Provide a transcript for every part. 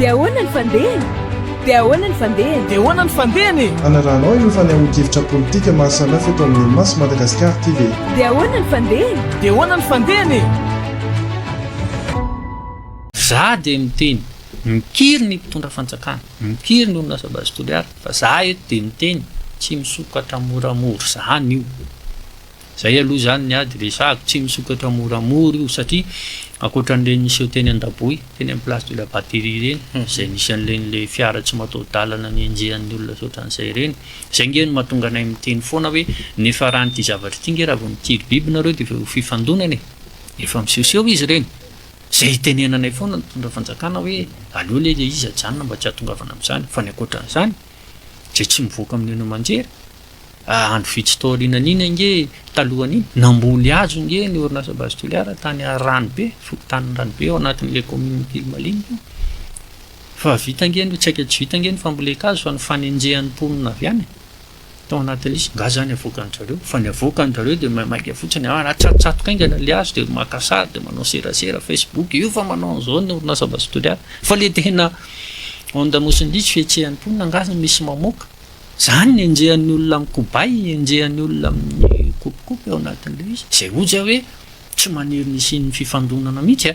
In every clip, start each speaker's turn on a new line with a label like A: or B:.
A: dia ahoana ny fandehany dia ahoana ny fandehany
B: dia ahoana ny fandehany
C: anaranao io fanehoan-kevitra politika maro samihafa eto amin'ny Masy Madagasikara TV.
A: dia ahoana ny fandehany
B: dia ahoana ny fandehany
D: za dia miteny mikiry ny mpitondra fanjakana mikiry ny orinasa base toliara fa za eto dia miteny tsy misokatra moramora zany io zay aloha zany ny ady resako tsy misokatra moramora io satria akoatran'ireny niseo teny an-daboy teny amin'ny place de la batterie reny zay nisy an'len'le fiara tsy mataho-dalana ny enjehan'ny olona soatran'izay reny zay nge no mahatonga anay miteny foana hoe nefa raha nyity zavatra ity nge raha vao mitiry biby nareo dia efa fifandonany efa misehoseho izy reny zay tenenanay foana nytondra fanjakana hoe aleo le izy ajanona mba tsy hatongavana amin'izany fa ny akoatran'izany zay tsy mivoaka amin'n'eno manjery andro fitsitorinan'iny nge talohan'iny namboly azo nge ny orinasa base toliara tany ranobe fokotan'ny ranobe ao anatin'le commune Kilimalinga fa vita nge no tsaika tsy vita nge ny famboleka azo fa ny fanenjehan'ny mponina avy any tao anatin'izy nga zany avoakany zareo fa ny avoakany zareo dia maika fotsiny tsatotsatoka ingana le azo dia makasary dia manao serasera Facebook io fa manao an'izao ny orinasa base toliara fa le tena ondamosiny lizy fihetsehan'ny mponina ngazany misy mamoaka zany ny enjehan'ny olona amin'ny kobay enjehan'ny olona amin'ny kopikopy ao anatin'le izy zay ozy hoe tsy maniry nisy ny fifandonana mihitsy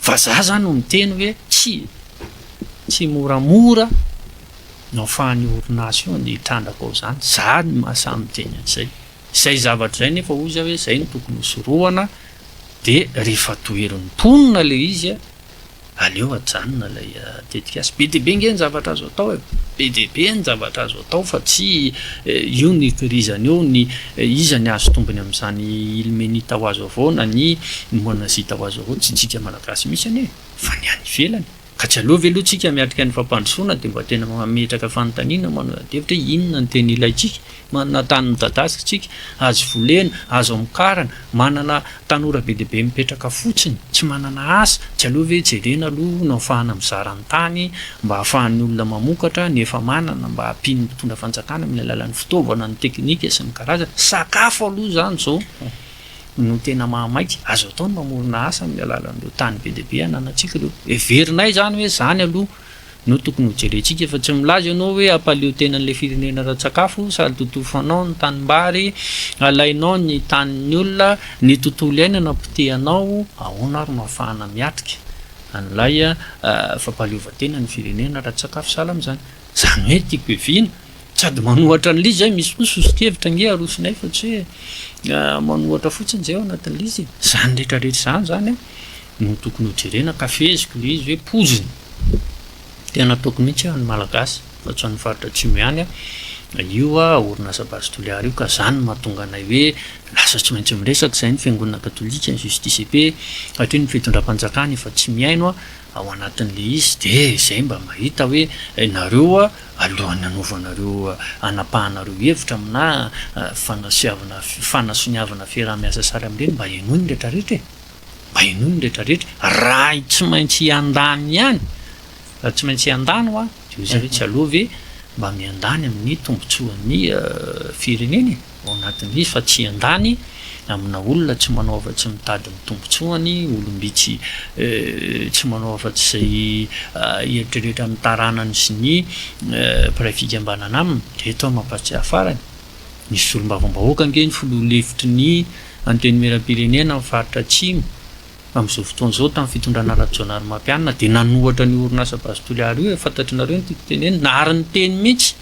D: fa za zany no miteny hoe tsy moramora no afahan'ny orinasa io ny hitrandako ao zany za ny mahasamiteny an'izay zay zavatra zay nefa ozy hoe zay no tokony hosorohana dia rehefa toerin'ny mponina le izy aleo ajanona lay tetika azy be diabe nge ny zavatra azo atao be diabe ny zavatra azo atao fa tsy io ny kirizany eo ny iza ny azo tombony amin'izany ilmenita ho azo avao na ny monazita ho azo avao tsy tsika malagasy misy ane fa ny any ivelany ka tsy aloha ve aloha tsika miatrika ny fampandrosoana dia mba tena mametraka fanontaniana manao devitra inona ny teny ilayntsika manana tany midadasika tsika azo volena azo amokarana manana tanora be diabe mipetraka fotsiny tsy manana asa tsy aloha ve jerena aloha no ahafahana mizarany tany mba hahafahan'ny olona mamokatra nefa manana mba hampiny mpitondra fanjakana amin'ny alalan'ny fitaovana ny teknika sy ny karazana sakafo aloha zany zao no tena mahamaika azo atao ny mamorona asa amin'ny alalan'ireo tany be diabe ananatsika reo everinay zany hoe zany aloha no tokony ho jerentsika fa tsy milaza ianao hoe ampaleo tenan'le firenena ra-tsakafo sady totofanao ny tanimbary alainao ny tanin'ny olona ny tontolo iainana pitehanao ahoana ary no ahafahana miatrika an'ilay fampaleovatena ny firenena ra-tsakafo sala amin'izany zany hoe tiako evina sady manohatra n'lizy zay misy koa sosikevitra nge arosinay fa tsy hoe manohatra fotsiny zay ao anatin'le izy zany rehetrarehetra zany no tokony ho jerena kafeziko le izy hoe poziny tena ataoko mihitsy ny malagasy fa tsy ny faritra atsimo ihany io orinasa base toliara io ka zany mahatonga anay hoe lasa tsy maintsy miresaka zay ny fiangonana katolika ny justice be satria ny fitondram-panjakana efa tsy miaino ao anatin'le izy dia zay mba mahita hoe nareo alohan'ny anaovanareo anapahanareo hevitra amina fanasoniavana fiaraha-miasa sara amin'ireny mba enony rehetrarehetra mba enony rehetrarehetra raha tsy maintsy andany ihany raha tsy maintsy andany dia ozy hoe tsy aloha ve mba miandany amin'ny tombotsoan'ny fireneny ao anatin'izy fa tsy andany amina olona tsy manao afa-tsy mitady mitombotsoany olombitsy tsy manao afa-tsy zay eritreretra amin'ny taranany sy ny mpiray fikambanana aminy dia eto mampatsy afarany nisy olom-bavambahoaka nge ny folo lefitry ny anteny meram-pirenena amin'ny faritra atsimo amin'izao fotoana izao tamin'ny fitondrana ara-jonary mampianina dia nanohatra ny orinasa base toliara io fantatrinareo ny tiako teneny naharyny teny mihitsy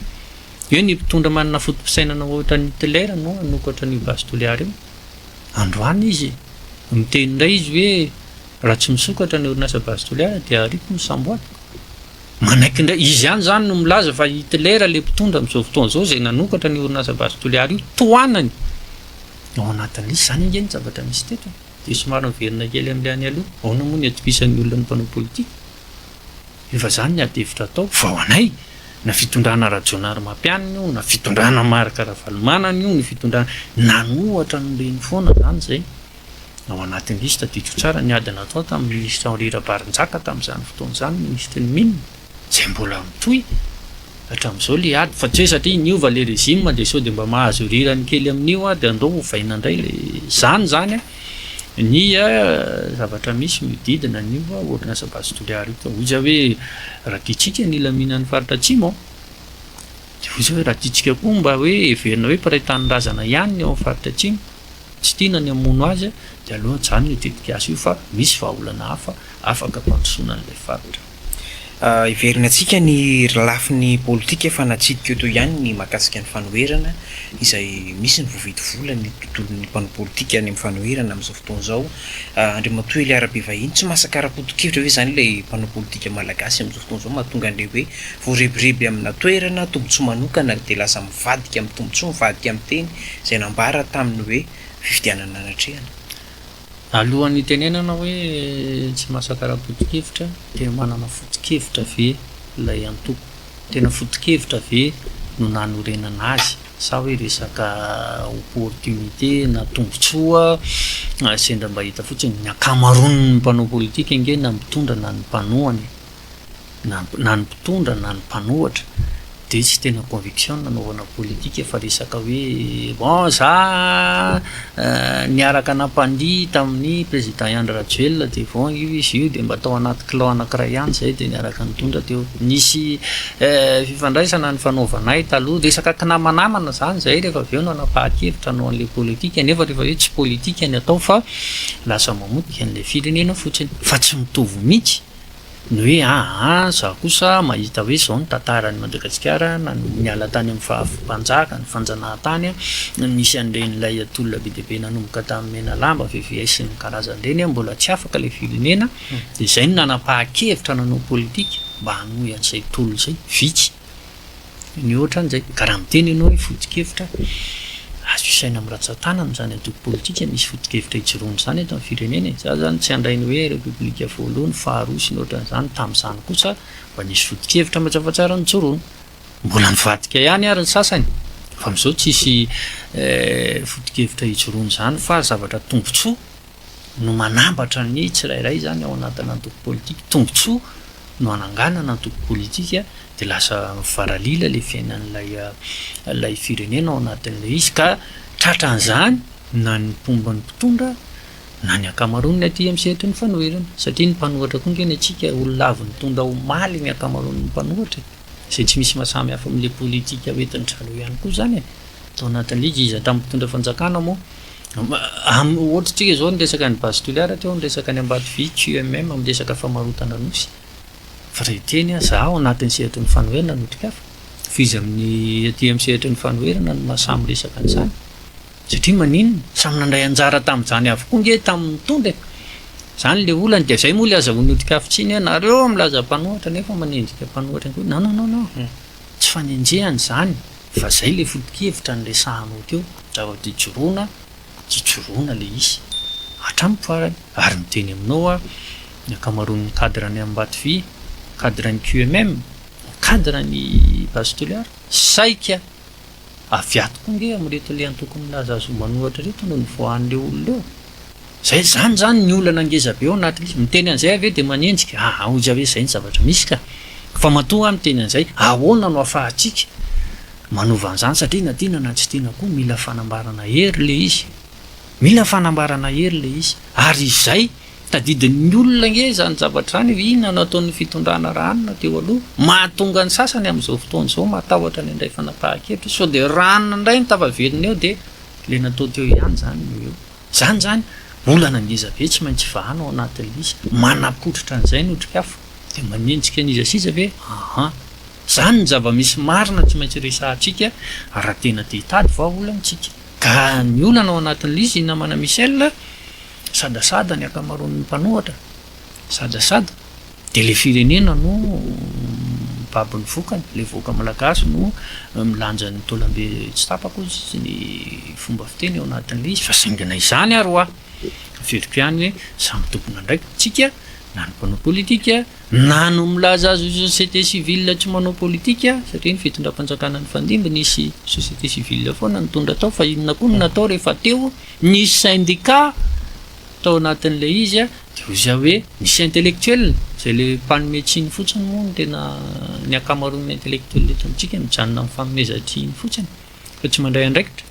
D: eo ny mpitondra manana fotom-pisainana ohatra ny Hitler no anokatra ny base toliara io androany izy miteny indray izy hoe raha tsy misokatra ny orinasa base toliara dia ariko ny samboady manaiky indray izy ihany zany no milaza fa Hitler le mpitondra amin'izao fotoana izao zay nanokatra ny orinasa base toliara io toanany ao anatin'izy zany nge ny zavatra misy teto dia somary miverina kely amin'le any aloha aona moa ny atokisan'ny olona ny mpanao politika efa zany ny adevitra atao fa ho anay na fitondrana ara-jonary mampianina io na fitondrana marika ravalomanana io ny fitondrana nanohatra nyreny foana zany zay ao anatin'izy tadidro tsara ny adina atao tamin'ny ministra Rirabarinjaka tamin'izany fotoana zany ministra ny minina zay mbola mitohy hatramin'izao le ady fa tsy hoe satria niova le régime dia sao dia mba mahazo rirany kely amin'io dia andao hovaina indray le zany ny zavatra misy mididina ny orinasa bastoliary io oza hoe raha tiatsika ny laminan'ny faritra atsimo de oza hoe raha tiatsika koa mba hoe everina hoe mpiraitan'ny razana ihany ao amin'ny faritra atsimo tsy tiana ny amono azy de aloha jany ny tetika azy io fa misy vahaolana hafa afaka mpandrosoana n'ilay faritra.
E: Iverina antsika ny lafin'ny politika efa natsidika eto ihany ny mahakasika ny fanoherana izay misy ny voavidy vola ny tontolon'ny mpanao politika any amin'ny fanoherana amin'izao fotoana izao. Andriamatoa Eliarabe vahiny tsy mahasakara potokevitra hoe zany ilay mpanao politika malagasy amin'izao fotoana izao mahatonga an'ilay hoe voarebireby amina toerana tombontsoa manokana de lasa mivadika amin'ny tombontsoa mivadika amin'ny teny izay nambara tamin'ny hoe fifidianana anatrehana.
D: Alohan'ny tenenana hoe tsy mahasakara potokevitra tena manana fotokevitra ve ilay antoko tena fotokevitra ve no nanorenana azy sa hoe resaka opportunité na tombotsoa sendra mba hita fotsiny ny akamaron'ny mpanao politika inge na mitondra na ny mpanohany na ny mpitondra na ny mpanohatra de tsy tena conviction nanaovana politika fa resaka hoe bon za niaraka nampandia tamin'ny président Andry Rajoelina de von io izy io de mba atao anaty clan anankiray ihany zay de niaraka nitondra teo nisy fifandraisana ny fanaovanay taloha resaka kinamanamana zany zay rehefa avy eo no anapahan-kevitra no an'ilay politika nefa rehefa hoe tsy politika ny atao fa lasa mamotika an'ilay firenena fotsiny fa tsy mitovy mihitsy ny hoe za kosa mahita hoe zao ny tantarany Madagasikara na niala tany amin'ny fahampanjaka ny fanjanahantany misy an'ireny atolona be deabe nanomboka tamin'ny Menalamba VVS sy ny karazan'ireny mbola tsy afaka ilay firenena de zay no nanapa-kevitra nanao politika mba hanohy an'izay tolona izay vitsy ny ohatran'izay karaha miteny ianao hoe foto-kevitra azo isaina amin'ny ratsan-tanana zany antoko politika misy foto-kevitra ijoroany zany eto amin'ny firenena za zany tsy andrainy hoe repoblika voalohany faharoa sy ny ohatran'izany tamin'izany kosa mba nisy foto-kevitra matsafatsara nijoroana mbola mivadika ihany ary ny sasany fa amin'izao tsisy foto-kevitra ijoroany zany fa zavatra tombotsoa no manambatra ny tsirairay zany ao anatin'ny antoko politika tombotsoa no ananganana antoko politika de lasa mivaralila le fiainan'ilay firenena ao anatin'ilay izy ka tratran'izany na ny pomban'ny mpitondra na ny akamaroany aty am'sehatry ny fanoherana satria ny mpanohatra koa ngeny atsika olona avy nitondra omaly ny akamaroan'ny mpanohatra zay tsy misy mahasamy hafa amin'ilay politika hoentin'ny trano ihany koa zany tao anatin'ilay izy tamin'ny mpitondra fanjakana moa ohatra tsika zao ny resaka ny bastoliara teo ny resaka ny Ambatovy QMM amin'ny resaka famarotana nosy fa raha teny za ao anatin'ny sehatry ny fanoherana notrikafa fizy amin'ny aty amin'ny sehatry ny fanoherana no mahasamy resaka an'izany satria maninona samy nandray anjara tamin'izany avokoa nge tamin'ny mitondra zany le olany de zay moa le azahoany notrikafa tsiny nareo milaza mpanohatra nefa manendrika mpanohatra koa non tsy fanenjehany zany fa zay le foto-kevitra ny resahanao teo zavatra joroana le izy hatramin'ny farany ary miteny aminao ny akamaroan'ny cadre ny Ambatovy cadre ny QMM cadre ny bastoliara saika aviato koa nge amin'reto le antoko milaza azo manohatra reto no nivoahan'le olona eo zay zany ny olana angezabe ao anatin'izy miteny an'izay ave de manenjika oza hoe zay ny zavatra misy ka fa matoa miteny an'izay ahoana no afahantsika manova an'izany satria na tiana na tsy tiana koa mila fanambarana hery le izy ary izay tadidin'ny olona nge zany zavatra zany inona no ataon'ny fitondrana ranona teo aloha mahatonga ny sasany amin'izao fotoana izao matahotra ny indray fanapahan-kevitra so de ranona indray ny tavavelona eo de le natao teo ihany zany eo zany olana ngezabe tsy maintsy vahana ao anatin'le izy manapotritra an'izay notrikafa de manenjika an'izy asiza ve zany ny zava-misy marina tsy maintsy resahantsika raha tena te hitady vahaolantsika ka ny olana ao anatin'le izy namana Michel sadasada ny akamaroan'ny mpanohatra sadasada de le firenena no babiny vokany le voka malagasy no milanja ny tolambe tsy tapako sy ny fomba fiteny ao anatin'le izy fa saingana izany ary ho veriko ihany hoe samy tompona ndraiky tsika na ny mpanao politika na no milaza azo société civile tsy manao politika satria ny fitondram-panjakana ny fandimby nisy société civile foana nitondra tao fa inona koa no natao rehefa teo nisy syndicat tao anatin'le izy de oza hoe nisy intellectuel zay le mpanometsiny fotsiny moa no tena ny akamaroan'ny intellectuel eto amitsika mijanona amin'ny fanomezantriny fotsiny fa tsy mandray andraikitra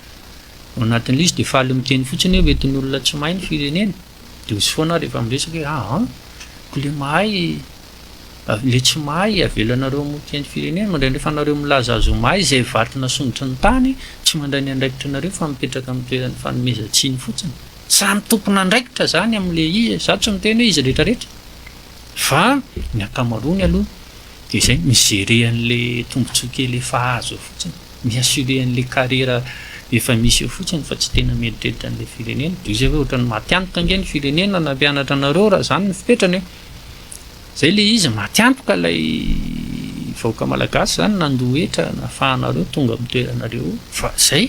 D: ao anatin'le izy de faly miteny fotsiny hoe oentin'ny olona tsy mahay ny firenena de ozy foana rehefa miresaka hoe ko le mahay le tsy mahay avelanareo mokeny firenena mandraindray fa nareo milaza azo mahay izay vatina sondrotry ny tany tsy mandray ny andraikitra nareo fa mipetraka amin'ny toeran'ny fanomezantsiny fotsiny samy tompona andraikitra zany amin'le izy za tsy miteny hoe izy rehetrarehetra fa ny akamarony aloha de izay mizere an'le tombontsoakely efa azo fotsiny miassure an'le carrière efa misy eo fotsiny fa tsy tena mieritreritra an'le firenena de izay hoe ohatrany matiantoka ange ny firenena nampianatra anareo raha zany ny fipetrany zay le izy matiantoka ilay vahoaka malagasy zany nandohetra nafahanareo tonga amin'ny toeranareo fa zay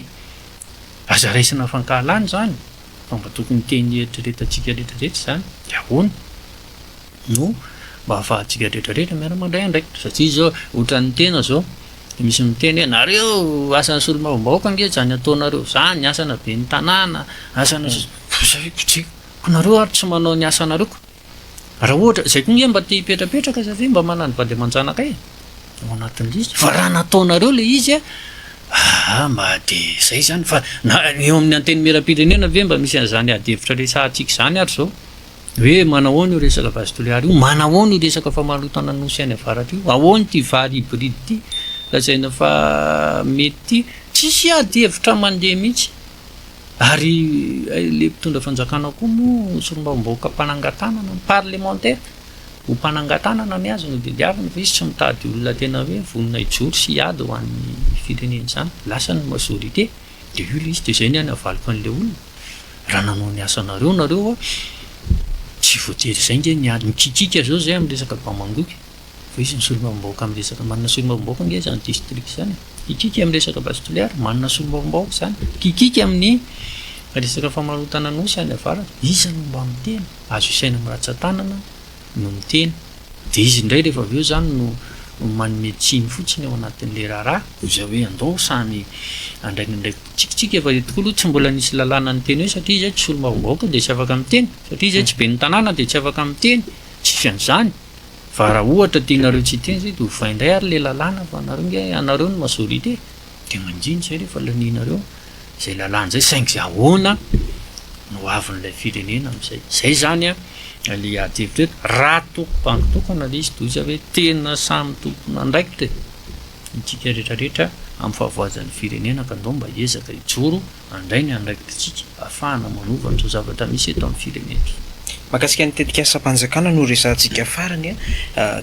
D: aza raisina fankahalany zany fa mba tokony teny eritreretantsika rehetrarehetra zany de ahoana no mba ahafahantsika rehetrarehetra miara-mandray andraikitra satria zao ohatran'ny tena zao de misy miteny hoe nareo asana solombavam-bahoaka ange zany ataonareo zany asana be ny tanàna asana ko nareo ary tsy manao ny asanareo raha ohatra zay koa nge mba te hipetrapetraka satria mba manany vady aman-janaka ao anatin'le izy fa raha nataonareo le izy mba de zay zany fa eo amin'ny anteny miram-pirenena ve mba misy an'zany adihevitra resahantsika zany ary zao hoe manahoana io resaka vazy toliary io manahoana io resaka famarotana nosy any avaratra io ahoana ty vary hybride ty lazaina fa mety tsisy adihevitra mandeha mihitsy ary le mpitondra fanjakana koa moa solombavam-bahoaka mpanangatanana ny parlementaire ho mpanangatanana ny azy no didiavana fa izy tsy mitady olona tena hoe vonina ijory sy hiady ho an'ny firenena zany lasa ny majorité de io le izy de zay ny any avaliko an'le olona raha nanao ny asanareo nareo tsy voatery zay nge niady mikikika zao zay amin'ny resaka bamangoky fa izy ny solombavam-bahoaka amin'ny resaka manana solombavam-bahoaka nge zany district zany kikika amin'ny resaka vazy toliary manana solombavam-bahoaka zany kikika amin'ny resaka famarotana nosy any avaratra izy no mba miteny azo isaina miratsan-tanana no miteny de izy indray rehefa avy eo zany no manome tsiny fotsiny ao anatin'le raharaha izay hoe andao samy andraikindraiky tsikitsika efa tokoa aloha tsy mbola nisy lalàna ny teny hoe satria zay tsy solombavam-bahoaka de tsy afaka miteny satria zay tsy be ny tanàna de tsy afaka miteny tsisy an'izany fa raha ohatra tianareo tsy teny zay de hovaindray ary le lalàna fa anareo ny majorité de manjiny zay rehefa laninareo zay lalàna zay saingy zay ahoana no avin'ilay firenena am'izay zay zany le adihevitra eto raha tokotokana le izy toy izy hoe tena samy tompona andraikitra itsika rehetrarehetra amin'ny fahavoazan'ny firenena ka andao mba ezaka ijoro andray ny andraikitritsika ahafahana manova nizao zavatra misy eto amin'ny firenena
E: mahakasika ny tetikasa-panjakana no resantsika farany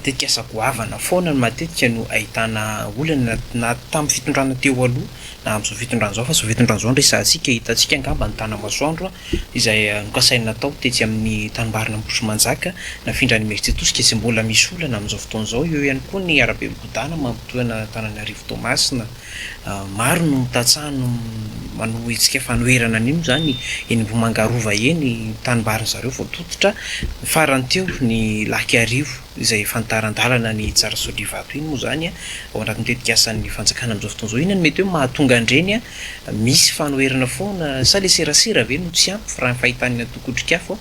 E: tetikasa goavana foana ny matetika no ahitana olana na tamin'ny fitondrana teo aloha na amin'izao fitondran'izao fa zao fitondran'izao ny resantsika hitantsika angamba ny tana masoandro izay nokasainy natao tetsy amin'ny tanimbary Ambohitrimanjaka nafindra ny Université tosika tsy mbola misy olana amin'izao fotoan'izao eo ihany koa ny arabe mikodana mampitoana Tananarivo Toamasina maro no mitantsahano manoho itsika fanoherana an'ino zany eny Mbomangarova eny tanimbary zareo voatototra farany teo ny Laky Arivo izay fantaran-dalana ny Tsarasoadivato iny moa zany ao anatin'ny tetikasan'ny fanjakana amin'izao fotoan'izao iny mety hoe mahatonga andreny misy fanoherana foana sa le serasera ve no tsy ampy fa raha fahitany atokotrikafo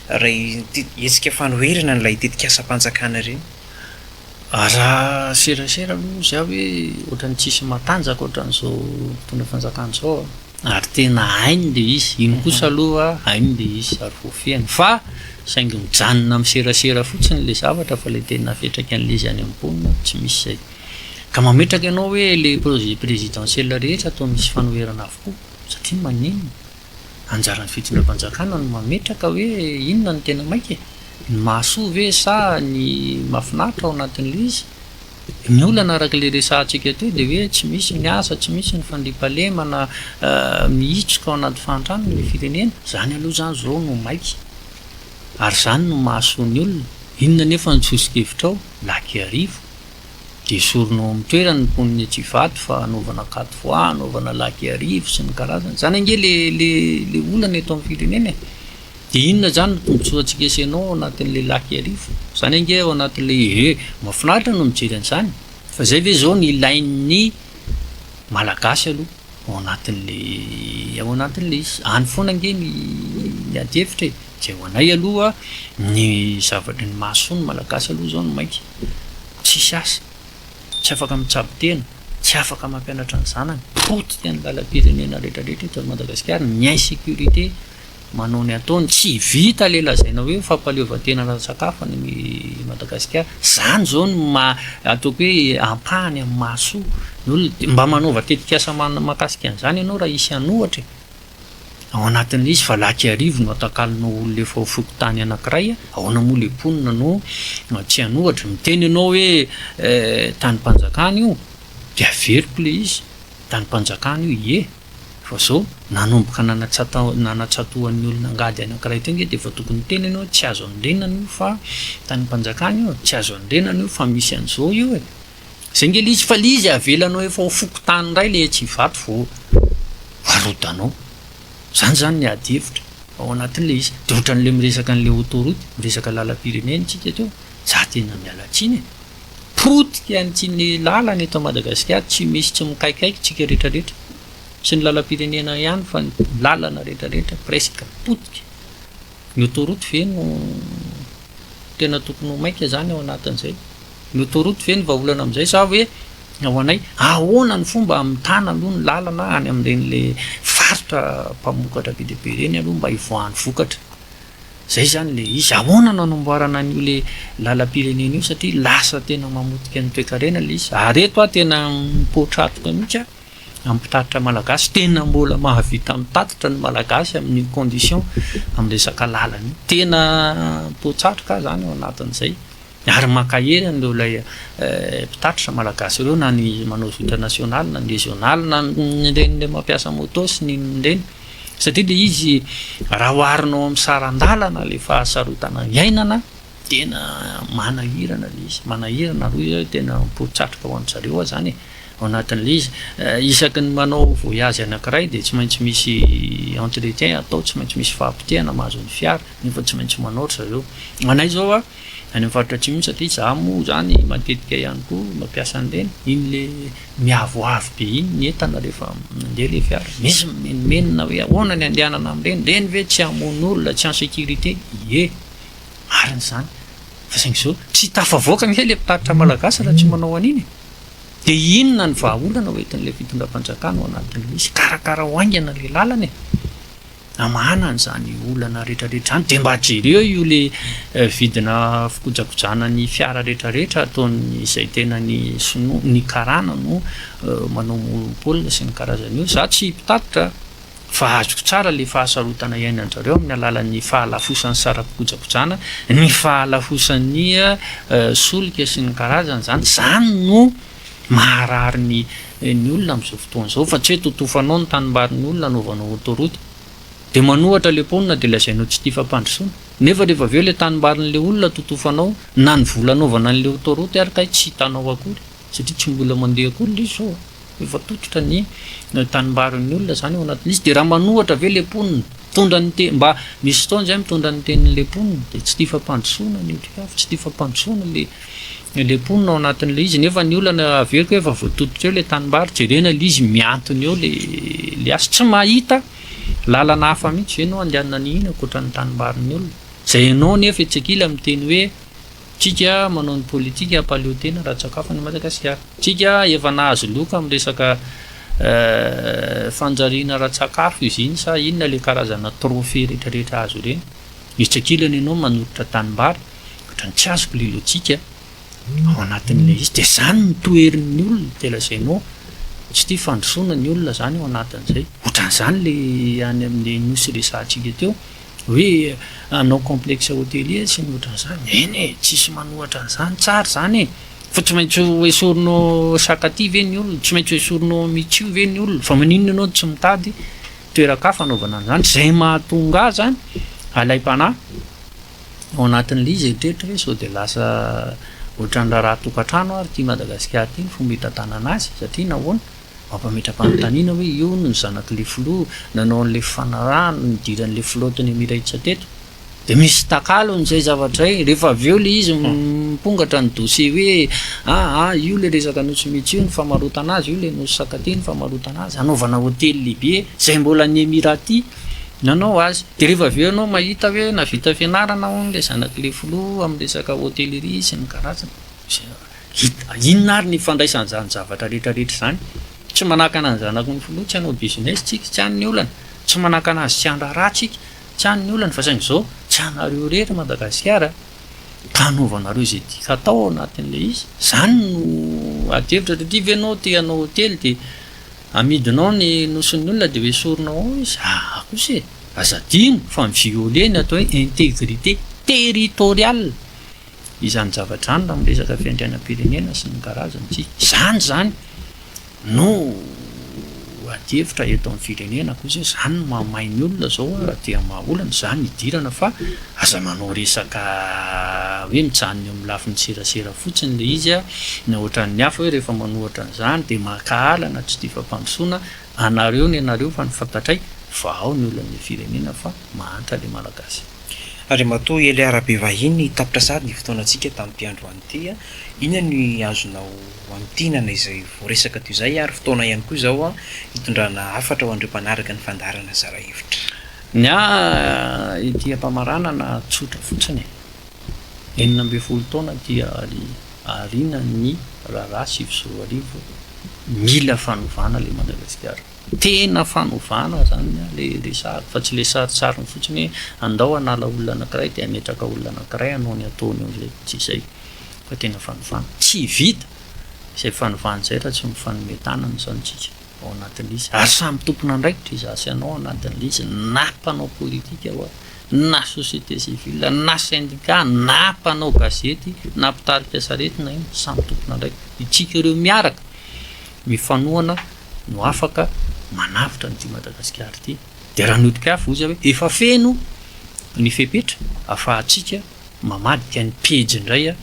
E: raha etsika fanoherana n'ilay tetikasa-panjakana reny
D: raha serasera aloha za hoe ohatrany tsisy matanjaka ohatran'izao mpitondra fanjakana zao ary tena hainy le izy iny kosa aloha hainy le izy ary voafehany fa saingy mijanona amin'ny serasera fotsiny le zavatra fa le tena fetraka an'le izy any am-ponina tsy misy zay ka mametraka ianao hoe le projet présidentiel rehetra atao misy fanoherana avokoa satria manino anjaran'ny fitondram-panjakana no mametraka hoe inona ny tena maika ny mahasoa ve sa ny mahafinaritra ao anatin'le izy ny olana araka le resantsika teo de hoe tsy misy ny asa tsy misy ny fandriampahalemana mihitroka ao anaty fahantrano le firenena zany aloha zany zao no maika ary zany no mahasoa ny olona inona nefa nitsosikevitra ao Laky Arivo de soronao amin'ny toerany ny poniny Tsivato fa anaovana Katofoa anaovana Laky Arivo sy ny karazany zany ange le olana eto amin'ny firenena de inona zany no tombotsoantsika esenao ao anatin'le Laky Arivo zany ange ao anatin'le mahafinaritra no mijery an'izany fa zay ve zao ny ilain'ny malagasy aloha ao anatin'le izy any foana nge ny adihevitra zay ho anay aloha ny zavatra ny mahasoa ny malagasy aloha zao no maika tsisy asa tsy afaka mitsabo tena tsy afaka mampianatra ny zanany potika ny lalam-pirenena rehetrarehetra eto Madagasikara ny insécurité manao ny ataony tsy vita le lazaina hoe fampaleovatena ara-tsakafo ny Madagasikara. Zany zao no ataoko hoe ampahany amin'ny mahasoa ny olona. Mba manaova tetikasa makasika an'izany ianao raha isy anohatra ao anatin'izy valaky arivo no atakalinao olona efa fokotany anankiray, ahoana moa le ponina no tsy anohatra. Miteny ianao hoe tany-panjakana io dia averiko le izy tany-panjakana io ie, fa zao nanomboka nanatsatohan'ny olona angady anankiray teny dia efa tokony teny ianao tsy azo andrenana io fa tany-panjakana io tsy azo andrenana io fa misy an'izao io e. Zay nge izy fa le izy avelanao efa ho fokotany ray le tsy vato vao varodanao. Zany ny ady hevitra ao anatin'le izy. Dia ohatran'le miresaka an'le autoroute, miresaka lalam-pirenena tsika teo, za tena miala tsiny e. Potika an'ity lalana eto Madagasikara tsy misy tsy mikaikaiky tsika rehetrarehetra. Sy ny lalam-pirenena ihany fa ny lalana rehetrarehetra presque potika. Ny autoroute ve no tena tokony ho maika zany ao anatin'izay. Ny autoroute ve ny vahaolana amin'izay sa hoe ao anay ahoana ny fomba amitana aloha ny lalana any amin'ireny faritra mpamokatra be dia be ireny aloha mba hivoahan'ny vokatra. Zay zany le izy ahoana no anamboarana an'io le lalam-pirenena io satria lasa tena mamotika ny toe-karena le izy. Areto tena mipoatratoka mihitsy amin'ny mpitatitra malagasy, tena mbola mahavita mitatitra ny malagasy amin'ny condition amin'ny resaka lalana io. Tena mipoatratoka zany ao anatin'izay. Ary makahery an'ireo ilay mpitatitra malagasy ireo, na ny manao international na ny régional na ireny mampiasa moto sy ny ireny, satria le izy raha oharinao amin'ny sarandalana le fahasarotana iainana tena manahirana le izy, manahirana roy tena mipoatratoka ho an'zareo zany ao anatin'le izy. Isaky ny manao voyage anankiray dia tsy maintsy misy entretien atao, tsy maintsy misy fahampitehana mahazo ny fiara, nefa tsy maintsy manaotra zareo. Anay zao any amin'ny faritra atsimo satria za moa zany matetika ihany koa mampiasa an'ireny, iny le miavoavo be iny ny entana rehefa mandeha le fiara. Misy menina hoe ahoana ny andehanana amin'ireny, reny ve tsy hamoan'olona, tsy en sécurité? Ie, marina zany. Fa saingy zao tsy tafavoaka nge le mpitatitra malagasy raha tsy manao an'iny. Dia inona ny vahaolana ho entin'le fitondram-panjakana ao anatin'le izy, karakara ho aingana le lalana e. Amana an'izany olana rehetrarehetra zany dia mba jereo io le vidina fikojakojana ny fiara rehetrarehetra ataony izay tena ny ny karana no manao monopole sy ny karazan'io. Za tsy mpitatitra fa azoko tsara le fahasarotana iainan'zareo amin'ny alalan'ny fahalafosan'ny sara-pikojakojana, ny fahalafosan'ny solika sy ny karazany zany. Zany no maharary ny olona amin'izao fotoan'izao, fa tsy hoe totofanao ny tanimbary olona anaovanao autoroute dia manohatra le ponina dia lazainao tsy tia fampandrosoana. Nefa rehefa aveo le tanimbarin'le olona totofanao na ny vola anaovana an'le autoroute ary kay tsy hitanao akory satria tsy mbola mandeha akory le izy. Efa tototra ny tanimbarin'ny olona zany ao anatin'izy. Dia raha manohatra ve le ponina mitondra ny teny, mba misy fotoana zay mitondra ny tenin'le ponina dia tsy tia fampandrosoana ny otrikafo, tsy tia fampandrosoana le ponina ao anatin'le izy. Nefa ny olana averiko efa voatototra eo le tanimbary, jerena le izy miantony eo le asa tsy mahita lalana hafa mihitsy ianao andehanana an'ina ankoatra ny tanimbarin'ny olona. Zay ianao nefa etsakila miteny hoe tsika manao ny politika ampaleotena ara-tsakafo ny Madagasikara, tsika efa nahazo loka amin'ny resaka fanjariana ara-tsakafo izy iny sa inona le karazana trophée rehetrarehetra azo ireny. Etsakilany ianao manolotra tanimbary ohatrany tsy azoko lilotsika ao anatin'le izy. Dia zany ny toerin'ny olona dia lazainao tsy tia fandrosoana ny olona zany ao anatin'izay. Ohatran'izany le any amin'ny nosy resantsika teo hoe anao complexe hôtelier sy ny ohatran'izany. Eny e, tsisy manohatra an'izany, tsara zany e. Fa tsy maintsy hoesorinao sakaty ve ny olona, tsy maintsy hoesorinao mitsio ve ny olona, fa maninona ianao tsy mitady toeran-kafa anaovana an'izany. Zay mahatonga azy zany alaim-panahy ao anatin'le izy eritreretra hoe sao dia lasa ohatran'ny raha tokantrano ary ty Madagasikara ty ny fomba hitantanana azy, satria nahoana mampametra-panontaniana hoe io no zanak'le filoha nanao an'le fanarahana nidiran'le filoatiny Emirates teto. Dia misy takalo n'izay zavatra zay. Rehefa aveo le izy mipongatra ny dossier hoe io le resaka nosy mitsy io ny famarotana azy, io le nosy sakaty ny famarotana azy, anaovana hôtely lehibe zay mbola ny Emiraty nanao azy. Dia rehefa aveo ianao mahita hoe navita fianarana le zanak'le filoha amin'ny resaka hôtellerie sy ny karazana, inona ary ny fandraisan'izany zavatra rehetrarehetra zany. Tsy manakana ny zanako ny filoha tsy hanao business tsika, tsy han'ny olana, tsy manakana azy tsy handraraha tsika, tsy an'ny olana fa saingy zao tsy anareo rery Madagasikara ka anaovanareo izay tiaka atao anatin'le izy zany no adevitra satria venao te hanao hôtely de amidinao ny noson'ny olona de hoesorinao ao izy kosa azadino fa mivioleny atao hoe intégrité territoriale izany zavatra any amin'ny resaka fiandrianam-pirenena sy ny karazany zany no adevitra eto amin'ny firenena kosa zany no mahamainy olona zao raha dia mahaolana zany idirana fa aza manao resaka hoe mijanony amin'ny lafiny serasera fotsiny le izy na ohatran'ny hafa hoe rehefa manohatra an'izany de makahalana tsy dia fampandrosoana anareo ny anareo fa ny fantatray fa ao ny olon'ny firenena fa mahantra le malagasy.
E: Ary matoa ely arabe vahiny tapitra sady ny fotoanantsika tamin'ity andro an'ity ina ny azonao antinana izay voaresaka toy izay ary fotoana ihany koa izao hitondrana hafatra ho andreo mpanaraka ny fandarana zara hevitra.
D: Ny ity ampamaranana tsotra fotsiny 40 taona dia arina ny raharaha 7 mila fanovana le Madagasikara. Tena fanovana zany le sary fa tsy le saritsariny fotsiny andao anala olona anankiray de ametraka olona anankiray anao ny ataony eo tsy izay fa tena fanovana tsy vita izay fanovana izay raha tsy mifanometanana zany tsika ao anatin'izy ary samy tompona andraikitra izy asy anao anatin'izy na mpanao politika na société civile na syndicat na mpanao gazety na mpitarika saretina iny samy tompona andraikitra itsika ireo miaraka mifanohana no afaka manavitra ny ty Madagasikara ty de raha notika afo ozy hoe efa feno ny fepetra afahantsika mamadika ny pejy indray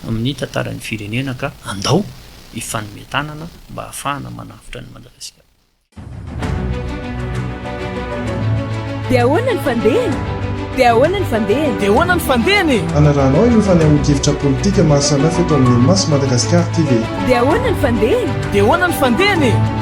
D: amin'ny tantaran'ny firenena ka andao ifanometanana mba ahafahana manavitra ny Madagasikara.
A: Dia ahoana ny fandehany? Dia ahoana ny fandehany?
B: Dia ahoana ny fandehany?
C: Anarahanao ireo fanehoan-kevitra politika maro samihafa eto amin'ny Masy Madagasikara TV.
A: Dia ahoana ny fandehany?
B: Dia ahoana ny fandehany?